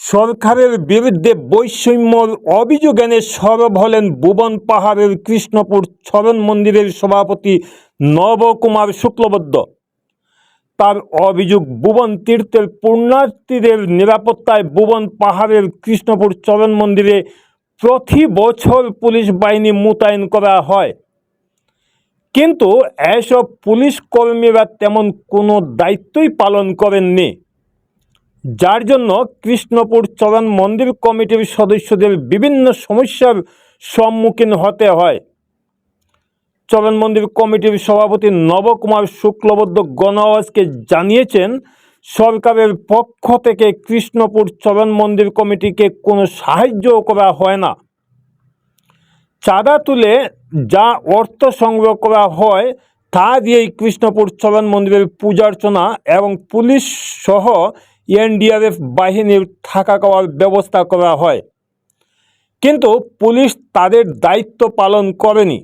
সরকারের বিরুদ্ধে বৈষম্যর অভিযোগ এনে সরব হলেন ভুবন পাহাড়ের কৃষ্ণপুর চরণ মন্দিরের সভাপতি নবকুমার শুক্লবৈদ্য। তার অভিযোগ, ভুবন তীর্থের পুণ্যার্থীদের নিরাপত্তায় ভুবন পাহাড়ের কৃষ্ণপুর চরণ মন্দিরে প্রতি বছর পুলিশ বাহিনী মোতায়েন করা হয়, কিন্তু এসব পুলিশ কর্মীরা তেমন কোনো দায়িত্বই পালন করেননি, যার জন্য কৃষ্ণপুর চরণ মন্দির কমিটির সদস্যদের বিভিন্ন সমস্যার সম্মুখীন হতে হয়। চরণ মন্দির কমিটির সভাপতি নবকুমার শুক্লবৈদ্য গণআওয়াজকে জানিয়েছেন, সরকারের পক্ষ থেকে কৃষ্ণপুর চরণ মন্দির কমিটিকে কোনো সাহায্য করা হয় না। চাঁদা তুলে যা অর্থ সংগ্রহ করা হয় তা দিয়েই কৃষ্ণপুর চরণ মন্দিরের পূজার্চনা এবং পুলিশ সহ এনডিআরএফ বাহিনীর থাকা খাওয়ার ব্যবস্থা করা হয়, কিন্তু পুলিশ তাদের দায়িত্ব পালন করেনি।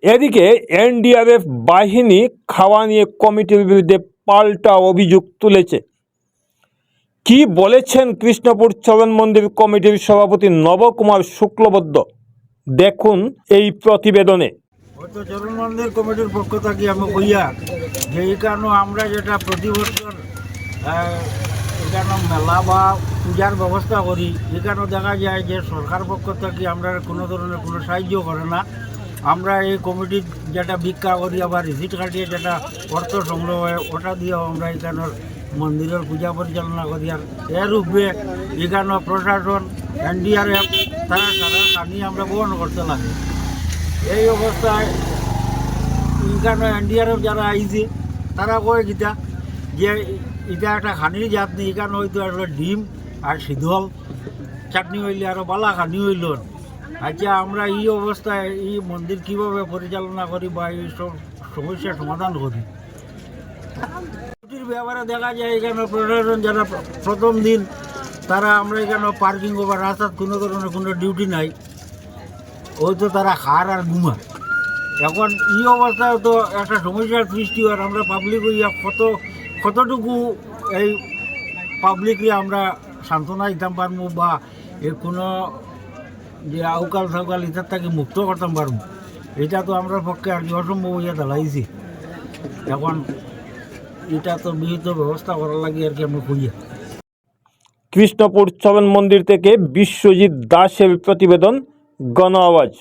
এদিকে এনডিআরএফ বাহিনী খাওয়া নিয়ে কমিটির বিরুদ্ধে পাল্টা অভিযোগ তুলেছে। কি বলেছেন কৃষ্ণপুর চরণ মন্দির কমিটির সভাপতি নবকুমার শুক্লবৈদ্য, দেখুন এই প্রতিবেদনে। চরণ মন্দির কমিটির পক্ষ থেকে আমি কইয়া যে এখানে আমরা যেটা প্রতি বছর এখানে মেলা বা পূজার ব্যবস্থা করি, এখানে দেখা যায় যে সরকার পক্ষ থেকে আমরা কোনো ধরনের কোনো সাহায্য করে না। আমরা এই কমিটির যেটা ভিক্ষা করি আবার রিসিট কাটিয়ে যেটা অর্থ সংগ্রহ হয় ওটা দিয়েও আমরা এখানের মন্দিরের পূজা পরিচালনা করি। আর এর উপরে এখানে প্রশাসন এনডিআরএফ তারা কানি আমরা বহন করতে লাগে। এই অবস্থায় এখানে এনডিআরএফ যারা আইছে তারা কয় গীতা যে এটা একটা খানির জাত নেই, এখানে হয়তো একটা ডিম আর শীতল চাটনি হইলে আরও বালা খানি হইল। আচ্ছা, আমরা এই অবস্থায় এই মন্দির কীভাবে পরিচালনা করি বা এই সব সমস্যার সমাধান করি? ব্যাপারে দেখা যায় এখানে প্রশাসন যারা প্রথম দিন তারা আমরা এখানে পার্কিং বা রাস্তার কোনো ধরনের কোনো ডিউটি নাই, ওই তো তারা খার আর ঘুমা। এখন এই অবস্থায় তো একটা সমস্যার সৃষ্টি হয়। আমরা পাবলিক হইয়া কতটুকু এই পাবলিককে আমরা সান্ত্বনা দিতাম পারবো বা এর কোনো যে আউকাল সাউকাল ইত্যাদ থেকে মুক্ত করতাম পারবো, এটা তো আমরা পক্ষে আর কি অসম্ভব হইয়া দাঁড়াইছি। এখন এটা তো বিহিত ব্যবস্থা করার লাগে আর কি আমরা কইয়া। কৃষ্ণপুর চরণ মন্দির থেকে বিশ্বজিৎ দাসের প্রতিবেদন, গণআওয়াজ।